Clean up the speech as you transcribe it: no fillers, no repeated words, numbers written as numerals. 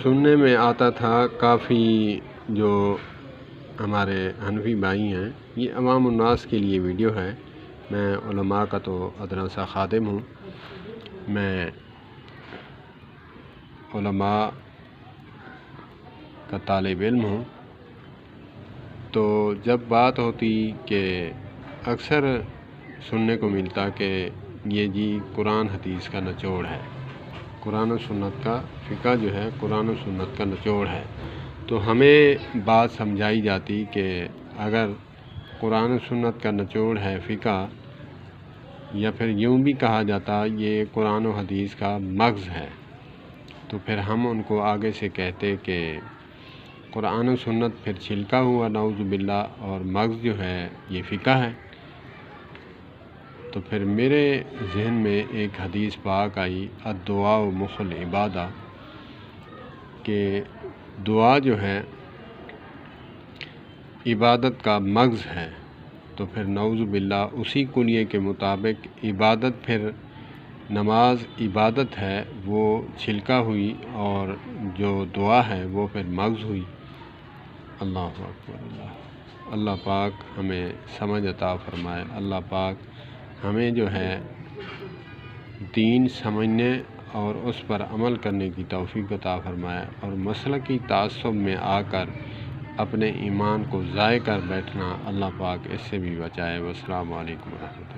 سننے میں آتا تھا کافی جو ہمارے حنفی بھائی ہیں، یہ عوام الناس کے لیے ویڈیو ہے۔ میں علماء کا تو ادنا سا خادم ہوں، میں علماء کا طالب علم ہوں، تو جب بات ہوتی کہ اکثر سننے کو ملتا کہ یہ جی قرآن حدیث کا نچوڑ ہے، قرآن و سنت کا فقہ جو ہے قرآن و سنت کا نچوڑ ہے، تو ہمیں بات سمجھائی جاتی کہ اگر قرآن و سنت کا نچوڑ ہے فقہ، یا پھر یوں بھی کہا جاتا یہ قرآن و حدیث کا مغز ہے، تو پھر ہم ان کو آگے سے کہتے کہ قرآن و سنت پھر چھلکا ہوا نعوذ باللہ، اور مغز جو ہے یہ فقہ ہے۔ تو پھر میرے ذہن میں ایک حدیث پاک آئی، الدعاء مخ العبادہ، کہ دعا جو ہے عبادت کا مغز ہے، تو پھر نعوذ باللہ اسی کلیے کے مطابق عبادت پھر نماز عبادت ہے، وہ چھلکا ہوئی، اور جو دعا ہے وہ پھر مغز ہوئی۔ اللہ اکبر۔ اللہ پاک ہمیں سمجھ عطا فرمائے، اللہ پاک ہمیں جو ہے دین سمجھنے اور اس پر عمل کرنے کی توفیق عطا فرمائے، اور مسلکی تعصب میں آ کر اپنے ایمان کو ضائع کر بیٹھنا اللہ پاک اس سے بھی بچائے۔ والسلام علیکم ورحمۃ اللہ۔